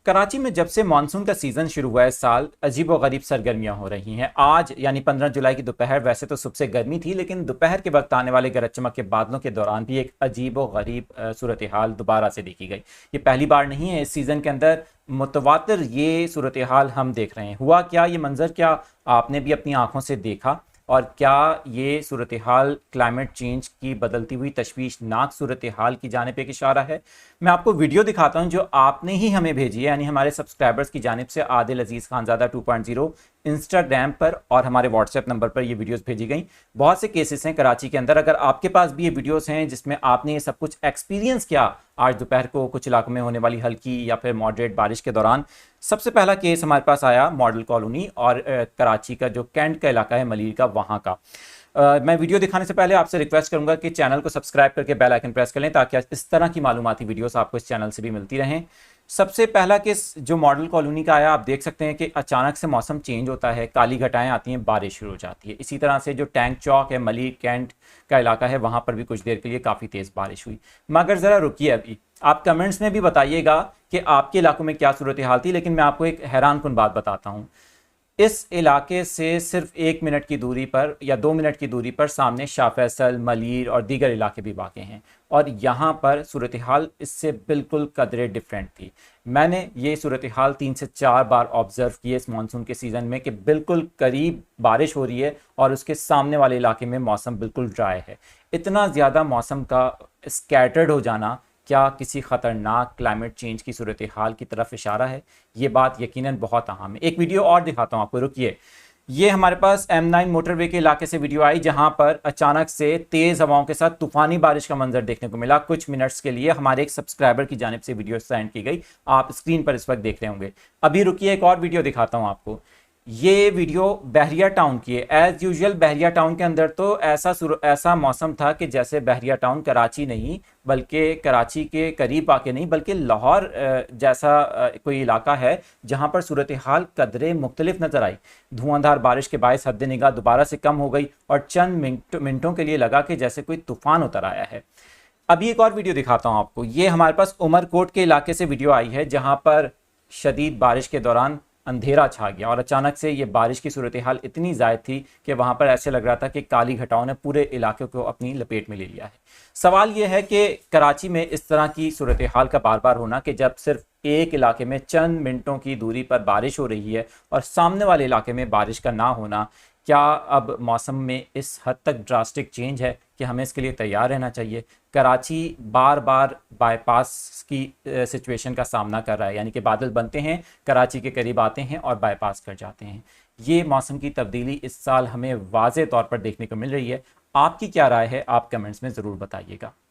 कराची में जब से मानसून का सीज़न शुरू हुआ है इस साल अजीब व गरीब सरगर्मियां हो रही हैं। आज यानी 15 जुलाई की दोपहर वैसे तो सुबह से गर्मी थी, लेकिन दोपहर के वक्त आने वाले गरज चमक के बादलों के दौरान भी एक अजीब व गरीब सूरत हाल दोबारा से देखी गई। ये पहली बार नहीं है इस सीज़न के अंदर, मुतवातिर ये सूरत हाल हम देख रहे हैं। हुआ क्या, ये मंजर क्या आपने भी अपनी आंखों से देखा? और क्या ये सूरत हाल क्लाइमेट चेंज की बदलती हुई तशवीशनाक सूरत हाल की जानिब एक इशारा है? मैं आपको वीडियो दिखाता हूं जो आपने ही हमें भेजी है, यानी हमारे सब्सक्राइबर्स की जानिब से आदिल अजीज़ खानज़ादा 2.0 इंस्टाग्राम पर और हमारे व्हाट्सएप नंबर पर ये वीडियोस भेजी गई। बहुत से केसेस हैं कराची के अंदर, अगर आपके पास भी ये वीडियोस हैं जिसमें आपने ये सब कुछ एक्सपीरियंस किया आज दोपहर को कुछ इलाकों में होने वाली हल्की या फिर मॉडरेट बारिश के दौरान। सबसे पहला केस हमारे पास आया मॉडल कॉलोनी और कराची का जो कैंट का इलाका है मलीर का, वहाँ का। मैं वीडियो दिखाने से पहले आपसे रिक्वेस्ट करूंगा कि चैनल को सब्सक्राइब करके बेल आइकन प्रेस कर लें ताकि इस तरह की मालूमाती वीडियोस आपको इस चैनल से भी मिलती रहें। सबसे पहला केस जो मॉडल कॉलोनी का आया, आप देख सकते हैं कि अचानक से मौसम चेंज होता है, काली घटाएं आती हैं, बारिश शुरू हो जाती है। इसी तरह से जो टैंक चौक है, मलीर कैंट का इलाका है, वहाँ पर भी कुछ देर के लिए काफ़ी तेज़ बारिश हुई। मगर ज़रा रुकिए, अभी आप कमेंट्स में भी बताइएगा कि आपके इलाकों में क्या सूरत हाल थी। लेकिन मैं आपको एक हैरान कुन बात बताता हूँ। इस इलाके से सिर्फ 1 मिनट की दूरी पर या 2 मिनट की दूरी पर सामने शाह फैसल, मलीर और दीगर इलाके भी वाक़ हैं, और यहाँ पर सूरत हाल इससे बिल्कुल कदरे डिफरेंट थी। मैंने ये सूरत हाल 3 से 4 बार ऑब्ज़र्व किए इस मानसून के सीज़न में कि बिल्कुल करीब बारिश हो रही है और उसके सामने वाले इलाके में मौसम बिल्कुल ड्राई है। इतना ज़्यादा मौसम का स्कैटर्ड हो जाना क्या किसी ख़तरनाक क्लाइमेट चेंज की सूरत हाल की तरफ इशारा है? ये बात यकीनन बहुत अहम है। एक वीडियो और दिखाता हूँ आपको, रुकिए। ये हमारे पास M9 मोटरवे के इलाके से वीडियो आई जहां पर अचानक से तेज़ हवाओं के साथ तूफ़ानी बारिश का मंजर देखने को मिला। कुछ मिनट्स के लिए हमारे एक सब्सक्राइबर की जानिब से वीडियो सेंड की गई, आप स्क्रीन पर इस वक्त देख रहे होंगे। अभी रुकिए, एक और वीडियो दिखाता हूँ आपको। ये वीडियो बहरिया टाउन की है। एज़ यूजुअल बहरिया टाउन के अंदर तो ऐसा मौसम था कि जैसे बहरिया टाउन कराची नहीं बल्कि कराची के करीब आके नहीं बल्कि लाहौर जैसा कोई इलाका है जहां पर सूरत हाल कदरे मुख्तलिफ नज़र आई। धुआंधार बारिश के बायस हद निगाह दोबारा से कम हो गई और चंद मिनटों के लिए लगा कि जैसे कोई तूफान उतर आया है। अभी एक और वीडियो दिखाता हूँ आपको। ये हमारे पास उमरकोट के इलाके से वीडियो आई है जहाँ पर शदीद बारिश के दौरान अंधेरा छा गया और अचानक से ये बारिश की सूरत हाल इतनी ज़्यादा थी कि वहाँ पर ऐसे लग रहा था कि काली घटाओं ने पूरे इलाके को अपनी लपेट में ले लिया है। सवाल ये है कि कराची में इस तरह की सूरत हाल का बार बार होना कि जब सिर्फ एक इलाके में चंद मिनटों की दूरी पर बारिश हो रही है और सामने वाले इलाके में बारिश का ना होना, क्या अब मौसम में इस हद तक ड्रास्टिक चेंज है कि हमें इसके लिए तैयार रहना चाहिए? कराची बार बार बाईपास की सिचुएशन का सामना कर रहा है, यानी कि बादल बनते हैं, कराची के करीब आते हैं और बाईपास कर जाते हैं। ये मौसम की तब्दीली इस साल हमें वाज़े तौर पर देखने को मिल रही है। आपकी क्या राय है? आप कमेंट्स में ज़रूर बताइएगा।